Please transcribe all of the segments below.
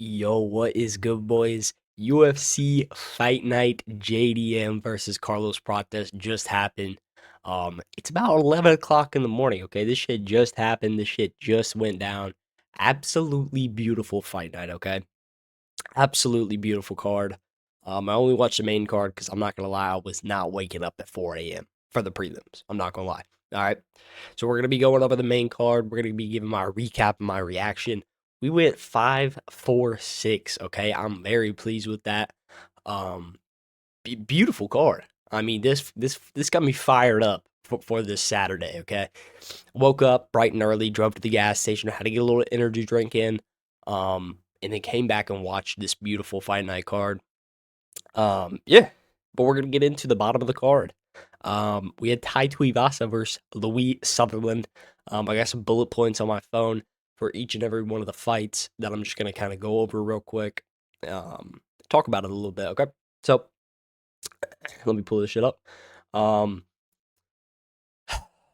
Yo, what is good, boys? UFC Fight Night JDM versus Carlos Prates just happened. It's about 11 o'clock in the morning, okay? This shit just happened. This shit just went down. Absolutely beautiful fight night, okay? Absolutely beautiful card. I only watched the main card because I'm not gonna lie, I was not waking up at 4 a.m. for the prelims. I'm not gonna lie. All right. So we're gonna be going over the main card. We're gonna be giving my recap and my reaction. We went 5-4-6. Okay. I'm very pleased with that. Um Beautiful card. I mean, this got me fired up for this Saturday, okay? Woke up bright and early, drove to the gas station, had to get a little energy drink in. And then came back and watched this beautiful fight night card. Yeah, but we're gonna get into the bottom of the card. We had Tai Tuivasa versus Louis Sutherland. I got some bullet points on my phone for each and every one of the fights that I'm just gonna kind of go over real quick. Talk about it a little bit, okay? So let me pull this shit up. Um,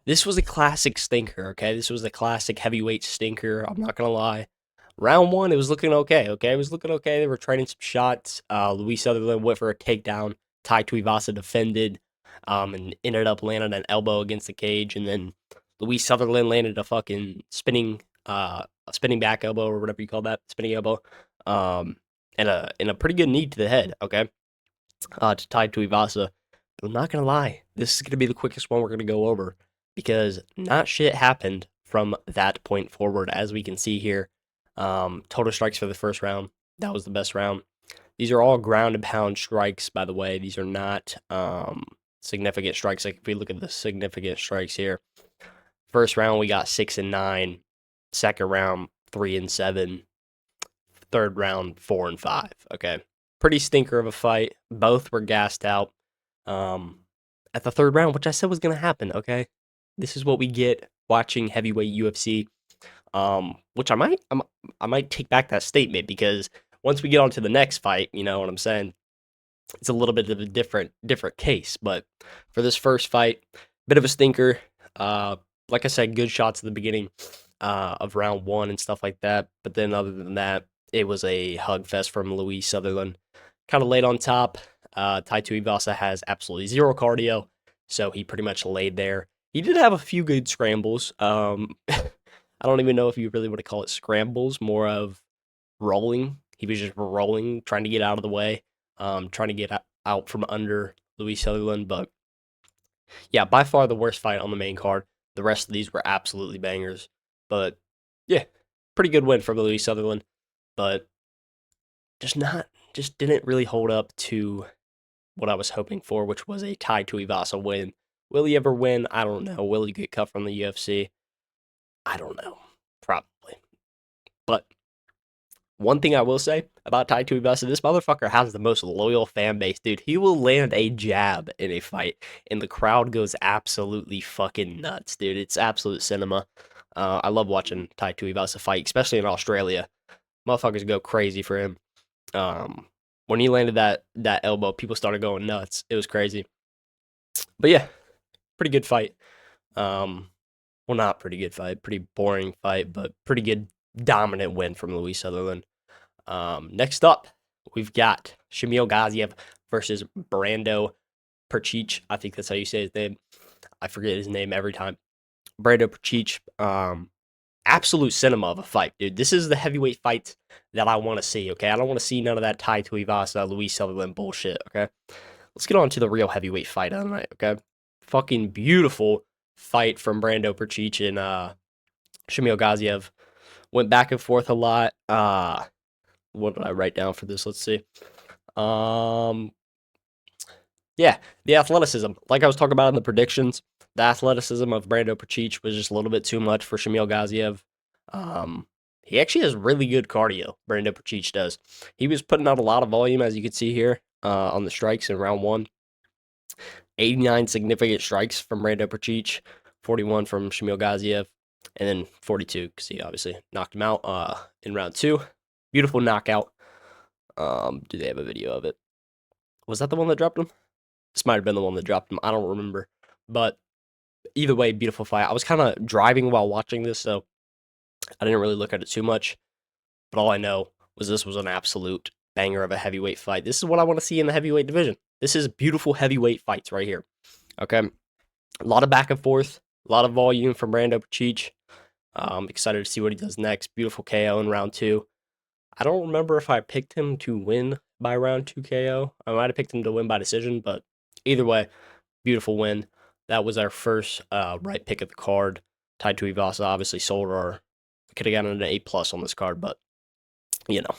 this was a classic stinker, okay? This was a classic heavyweight stinker. I'm not gonna lie. Round one, it was looking okay. Okay, it was looking okay. They were trading some shots. Luis Sutherland went for a takedown. Tai Tuivasa defended, and ended up landing an elbow against the cage, and then Luis Sutherland landed a fucking a spinning back elbow or whatever you call that, spinning elbow, and a pretty good knee to the head. Okay, to Tai Tuivasa. But I'm not gonna lie, this is gonna be the quickest one we're gonna go over because not shit happened from that point forward, as we can see here. Total strikes for the first round. That was the best round. These are all ground and pound strikes, by the way. These are not significant strikes. Like if we look at the significant strikes here, first round we got 6-9. Second round 3-7. Third round 4-5. Okay, pretty stinker of a fight. Both were gassed out. Um, at the third round, which I said was gonna happen. Okay, this is what we get watching heavyweight UFC. Which I might take back that statement because once we get on to the next fight, you know what I'm saying? It's a little bit of a different case. But for this first fight, bit of a stinker. Like I said, good shots at the beginning of round one and stuff like that. But then other than that, it was a hug fest from Luis Sutherland. Kind of laid on top. Tai Tuivasa has absolutely zero cardio, so he pretty much laid there. He did have a few good scrambles. I don't even know if you really want to call it scrambles, more of rolling. He was just rolling, trying to get out of the way, trying to get out from under Luis Sutherland. But yeah, by far the worst fight on the main card. The rest of these were absolutely bangers. But yeah, pretty good win from Luis Sutherland. But just didn't really hold up to what I was hoping for, which was a Tai Tuivasa win. Will he ever win? I don't know. Will he get cut from the UFC? I don't know. Probably. But one thing I will say about Tai Tuivasa, this motherfucker has the most loyal fan base, dude. He will land a jab in a fight, and the crowd goes absolutely fucking nuts, dude. It's absolute cinema. I love watching Tai Tuivasa fight, especially in Australia. Motherfuckers go crazy for him. Um, when he landed that elbow, people started going nuts. It was crazy. But yeah, pretty good fight. Well, not pretty good fight, pretty boring fight, but pretty good dominant win from Luis Sutherland. Next up, we've got Shamil Gaziev versus Brando Perchich. I think that's how you say his name. I forget his name every time. Brando Perchich. Absolute cinema of a fight, dude. This is the heavyweight fight that I want to see, okay? I don't want to see none of that Tai Tuivasa, Luis Sutherland bullshit, okay? Let's get on to the real heavyweight fight of the night, okay? Fucking beautiful fight from Brando Perchich and Shamil Gaziev. Went back and forth a lot. What did I write down for this? Let's see. Um, yeah, the athleticism. Like I was talking about in the predictions, the athleticism of Brando Perchich was just a little bit too much for Shamil Gaziev. He actually has really good cardio. Brando Perchich does. He was putting out a lot of volume, as you can see here, on the strikes in round one. 89 significant strikes from Brando Perchich, 41 from Shamil Gaziev, and then 42 because he obviously knocked him out in round two. Beautiful knockout. Do they have a video of it? Was that the one that dropped him? This might have been the one that dropped him. I don't remember. But either way, beautiful fight. I was kind of driving while watching this, so I didn't really look at it too much. But all I know this was an absolute banger of a heavyweight fight. This is what I want to see in the heavyweight division. This is beautiful heavyweight fights right here. Okay, a lot of back and forth, a lot of volume from Brando Pacic. I'm excited to see what he does next. Beautiful KO in round 2. I don't remember if I picked him to win by round 2 KO. I might have picked him to win by decision, but either way, beautiful win. That was our first right pick of the card. Tied to Ivasa, obviously sold our. Could have gotten an A+ on this card, but you know,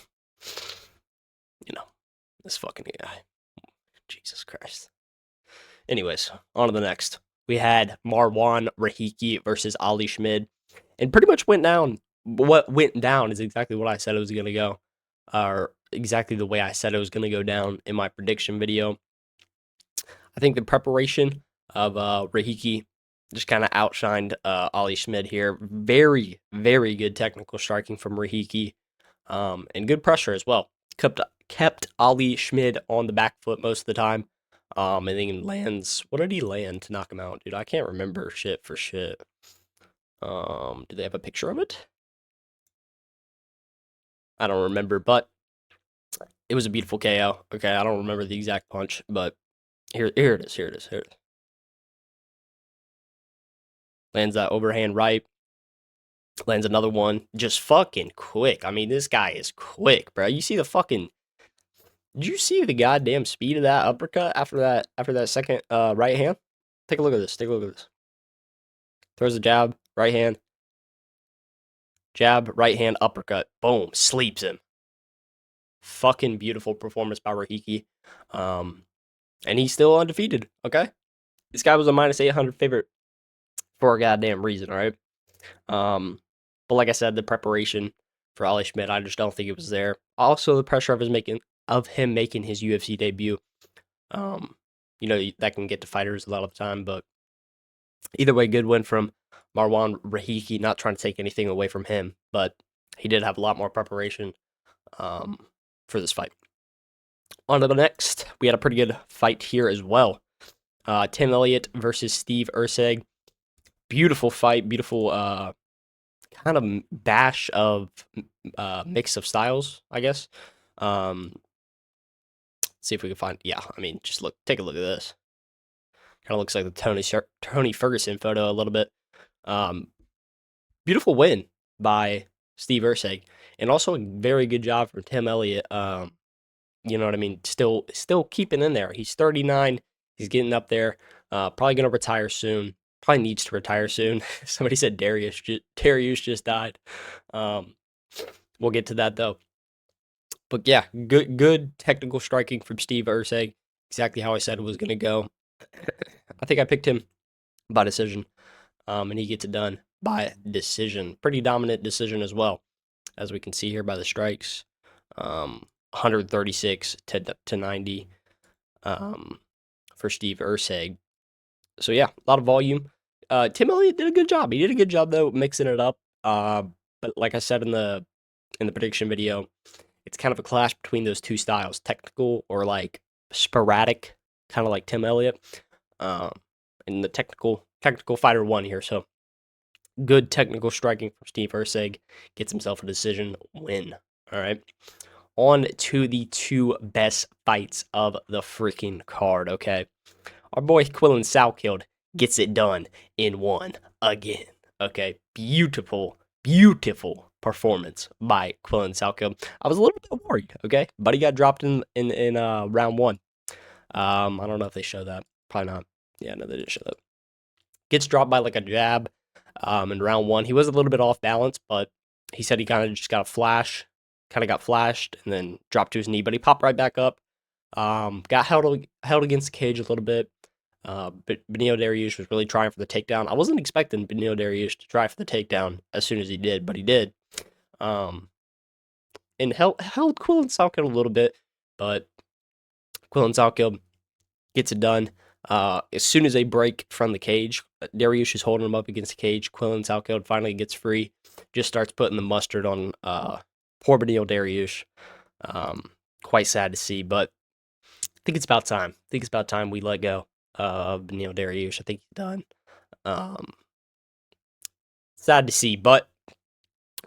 this fucking guy. Jesus Christ. Anyways, on to the next. We had Marwan Rahiki versus Ali Schmid, and pretty much went down. What went down is exactly what I said it was gonna go, or exactly the way I said it was gonna go down in my prediction video. I think the preparation of Rahiki just kind of outshined Ali Schmid here. Very, very good technical striking from Rahiki, and good pressure as well. Kept Ali Schmid on the back foot most of the time. And then lands. What did he land to knock him out, dude? I can't remember shit for shit. Do they have a picture of it? I don't remember, but it was a beautiful KO. Okay, I don't remember the exact punch, but here it is. Here it is. Lands that overhand right. Lands another one. Just fucking quick. I mean, this guy is quick, bro. You see the fucking. Did you see the goddamn speed of that uppercut after that second right hand? Take a look at this. Throws the jab, right hand. Jab, right hand, uppercut. Boom. Sleeps him. Fucking beautiful performance by Rahiki. And he's still undefeated, okay? This guy was a minus 800 favorite for a goddamn reason, all right? But like I said, the preparation for Ali Schmid, I just don't think it was there. Also, the pressure of him making his UFC debut. That can get to fighters a lot of the time, but either way, good win from Marwan Rahiki. Not trying to take anything away from him, but he did have a lot more preparation for this fight. On to the next, we had a pretty good fight here as well. Tim Elliott versus Steve Erceg. Beautiful fight, beautiful kind of bash of mix of styles, I guess. See if we can find. Yeah, I mean, take a look at this. Kind of looks like the Tony Ferguson photo a little bit. Beautiful win by Steve Erceg, and also a very good job from Tim Elliott. You know what I mean? Still keeping in there. He's 39. He's getting up there. Probably gonna retire soon. Probably needs to retire soon. Somebody said Darius just died. We'll get to that though. But yeah, good technical striking from Steve Erceg. Exactly how I said it was gonna go. I think I picked him by decision, and he gets it done by decision. Pretty dominant decision as well, as we can see here by the strikes. 136 to 90 for Steve Erceg. So yeah, a lot of volume. Tim Elliott did a good job. He did a good job though mixing it up. But like I said in the prediction video, it's kind of a clash between those two styles, technical or like sporadic, kind of like Tim Elliott. And the technical fighter won here. So good technical striking from Steve Erceg, gets himself a decision win. All right. On to the two best fights of the freaking card, okay? Our boy Quillen Salkeld gets it done in one again, okay? Beautiful performance by Quillen Salkeld. I was a little bit worried, okay? But he got dropped in round 1. I don't know if they show that. Probably not. Yeah, no, they didn't show that. Gets dropped by like a jab in round 1. He was a little bit off balance, but he said he kind of just got flashed and then dropped to his knee, but he popped right back up. Got held against the cage a little bit. But Benio Dariush was really trying for the takedown. I wasn't expecting Benio Dariush to try for the takedown as soon as he did, but he did. And held Quillen Salkeld a little bit, but Quillen Salkeld gets it done. As soon as they break from the cage, Dariush is holding him up against the cage. Quillen Salkeld finally gets free. Just starts putting the mustard on poor Benio Dariush. Quite sad to see, but I think it's about time. We let go of Benio Dariush. I think he's done. Sad to see, but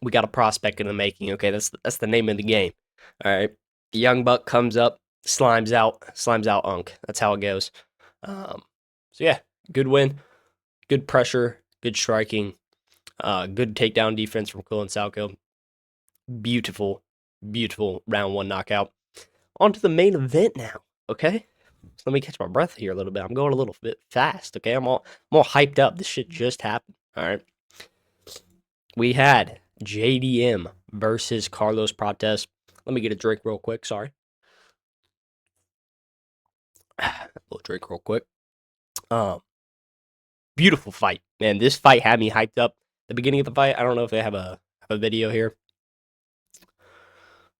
we got a prospect in the making. Okay, that's the name of the game. All right. The young buck comes up, slimes out Unk. That's how it goes. So yeah, good win, good pressure, good striking, good takedown defense from Quillen Salco. Beautiful, beautiful round one knockout. On to the main event now. Okay. So let me catch my breath here a little bit. I'm going a little bit fast. Okay. I'm all hyped up. This shit just happened. All right. We had JDM versus Carlos Prates. Let me get a drink real quick. Sorry. A little drink real quick. Um, Beautiful fight, man. This fight had me hyped up. The beginning of the fight, I don't know if they have a video here.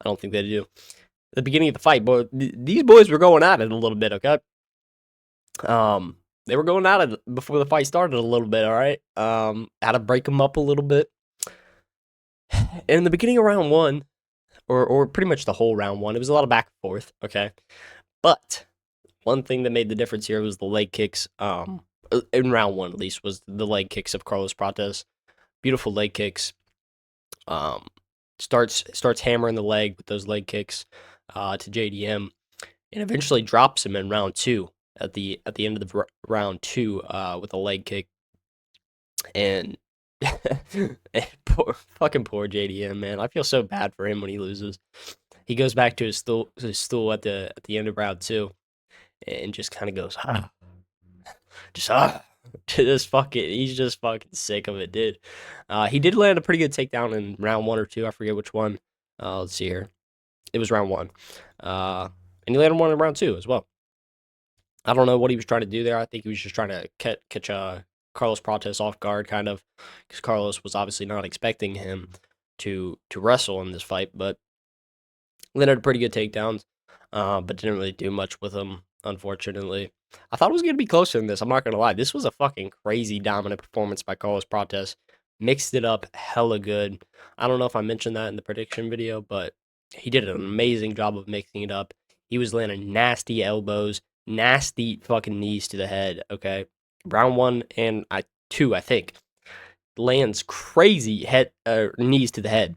I don't think they do. The beginning of the fight, boy, these boys were going at it a little bit. Okay, they were going at it before the fight started a little bit. All right, had to break them up a little bit. And in the beginning of round one, or pretty much the whole round one, it was a lot of back and forth. Okay, but one thing that made the difference here was the leg kicks. In round one at least was the leg kicks of Carlos Prates. Beautiful leg kicks. Um, starts hammering the leg with those leg kicks to JDM, and eventually drops him in round two at the end of the round two with a leg kick. And poor JDM, man. I feel so bad for him when he loses. He goes back to his stool at the end of round two, and just kind of goes, just just fucking, he's just fucking sick of it, dude. He did land a pretty good takedown in round one or two. I forget which one. Let's see here. It was round one. And he landed one in round two as well. I don't know what he was trying to do there. I think he was just trying to catch Carlos Prates off guard, kind of, because Carlos was obviously not expecting him to wrestle in this fight, but landed pretty good takedowns, but didn't really do much with him, unfortunately. I thought it was going to be closer than this. I'm not going to lie. This was a fucking crazy dominant performance by Carlos Prates. Mixed it up hella good. I don't know if I mentioned that in the prediction video, but he did an amazing job of mixing it up. He was landing nasty elbows, nasty fucking knees to the head, okay? Round one and two, I think, lands crazy knees to the head.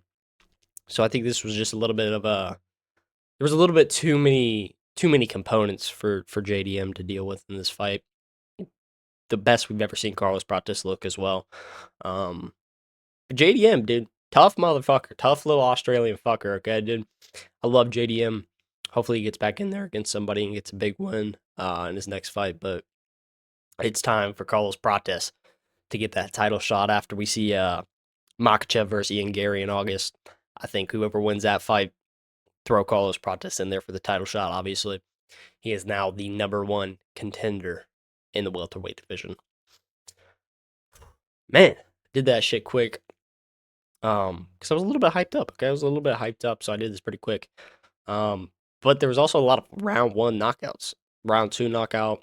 So I think this was just a little bit of a there was a little bit too many components for JDM to deal with in this fight. The best we've ever seen Carlos Prates look as well. JDM, dude, tough motherfucker, tough little Australian fucker. Okay, dude, I love JDM. Hopefully, he gets back in there against somebody and gets a big win in his next fight. But it's time for Carlos Prates to get that title shot after we see Makhachev versus Ian Gary in August. I think whoever wins that fight, throw Carlos Prates in there for the title shot, obviously. He is now the number one contender in the welterweight division. Man, did that shit quick. Because I was a little bit hyped up. Okay, I was a little bit hyped up, so I did this pretty quick. But there was also a lot of round one knockouts. Round two knockout,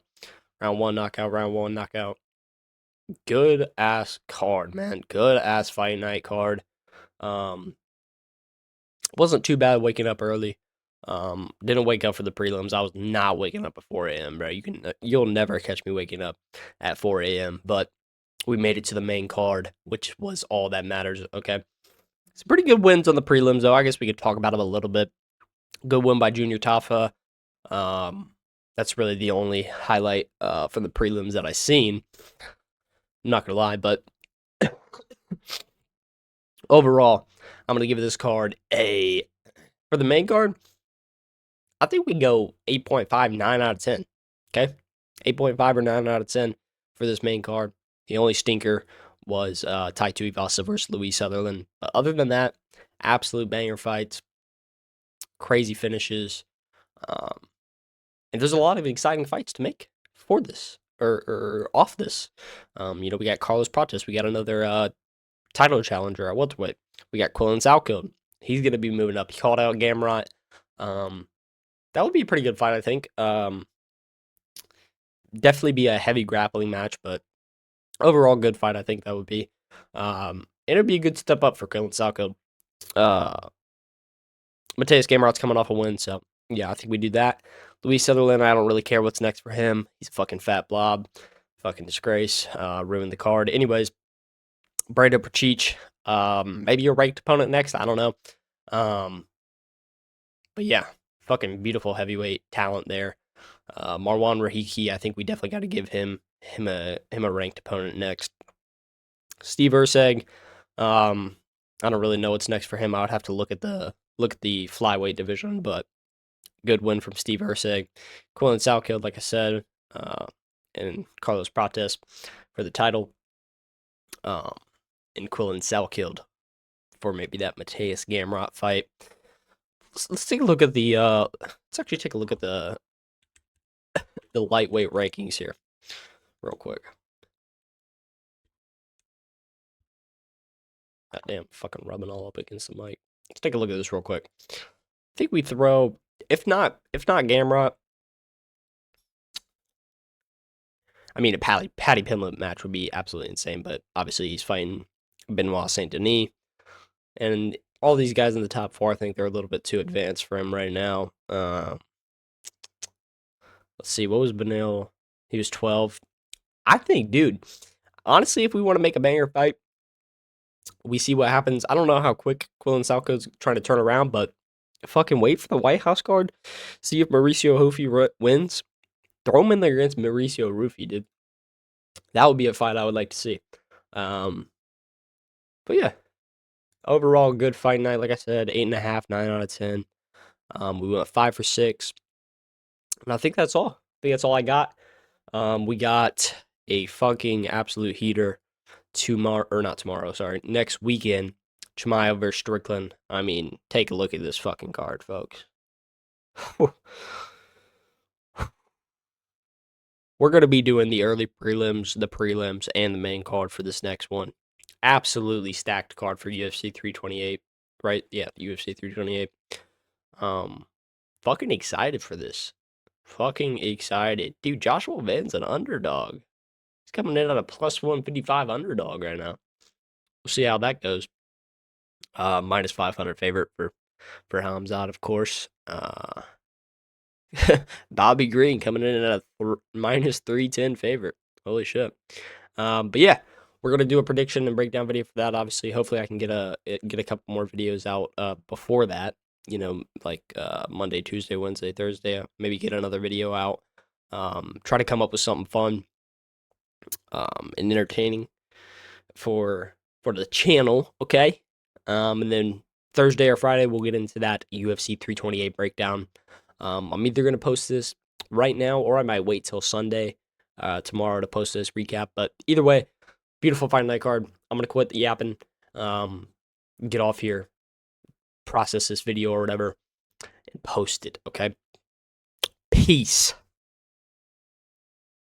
round one knockout, round one knockout. Good ass card, man. Good ass fight night card. Wasn't too bad waking up early. Didn't wake up for the prelims. I was not waking up at 4 a.m., bro. You'll never catch me waking up at 4 a.m. But we made it to the main card, which was all that matters. Okay, some pretty good wins on the prelims, though. I guess we could talk about them a little bit. Good win by Junior Tafa. That's really the only highlight from the prelims that I seen. I'm not gonna lie, but overall, I'm gonna give this card a for the main card. I think we go 8.5, 9 out of 10. Okay? 8.5 or 9 out of 10 for this main card. The only stinker was Tai Tuivasa versus Luis Sutherland. But other than that, absolute banger fights, crazy finishes. And there's a lot of exciting fights to make for this or off this. We got Carlos Prates. We got another title challenger at welterweight. We got Quillen Salco. He's going to be moving up. He called out Gamrot. That would be a pretty good fight, I think. Definitely be a heavy grappling match, but overall good fight, I think that would be. It'd be a good step up for Quillen Salco. Mateus Gamrot's coming off a win, so yeah, I think we do that. Luis Sutherland, I don't really care what's next for him. He's a fucking fat blob. Fucking disgrace. Ruined the card. Anyways, Brando Prates, maybe your ranked opponent next. I don't know. But yeah, fucking beautiful heavyweight talent there. Marwan Rahiki, I think we definitely got to give him a ranked opponent next. Steve Urseg, I don't really know what's next for him. I would have to look at the flyweight division, but good win from Steve Urseg. Quillen Salkeld, like I said, and Carlos Prates for the title. And Quillen Salkeld for maybe that Mateus Gamrot fight. Let's take a look at the let's actually take a look at the lightweight rankings here real quick. God damn, fucking rubbing all up against the mic. Let's take a look at this real quick. I think we throw, if not Gamrot, I mean a Paddy Pimblett match would be absolutely insane, but obviously he's fighting Benoit Saint Denis, and all these guys in the top four, I think they're a little bit too advanced for him right now. Let's see, what was Benil? He was 12. I think, dude, honestly, if we want to make a banger fight, we see what happens. I don't know how quick Quillen Salko's trying to turn around, but fucking wait for the White House card. See if Mauricio Hofi wins. Throw him in there against Mauricio Rufy, dude. That would be a fight I would like to see. But yeah, overall good fight night. Like I said, 8.5, 9 out of 10. We went 5 for 6, and I think that's all. I think that's all I got. We got a fucking absolute heater next weekend. Chimaev versus Strickland. I mean, take a look at this fucking card, folks. We're going to be doing the early prelims, the prelims, and the main card for this next one. Absolutely stacked card for UFC 328, right? Yeah, UFC 328. Fucking excited for this. Fucking excited. Dude, Joshua Van's an underdog. He's coming in at a plus 155 underdog right now. We'll see how that goes. Minus 500 favorite for Hamzat, of course. Bobby Green coming in at a minus 310 favorite. Holy shit. But yeah, we're gonna do a prediction and breakdown video for that. Obviously, hopefully I can get a couple more videos out before that. You know, like Monday, Tuesday, Wednesday, Thursday. Maybe get another video out. Try to come up with something fun and entertaining for the channel. Okay. And then Thursday or Friday we'll get into that UFC 328 breakdown. I'm either gonna post this right now or I might wait till Sunday, tomorrow to post this recap. But either way, beautiful fight night card. I'm gonna quit the yapping, get off here, process this video or whatever, and post it. Okay. Peace.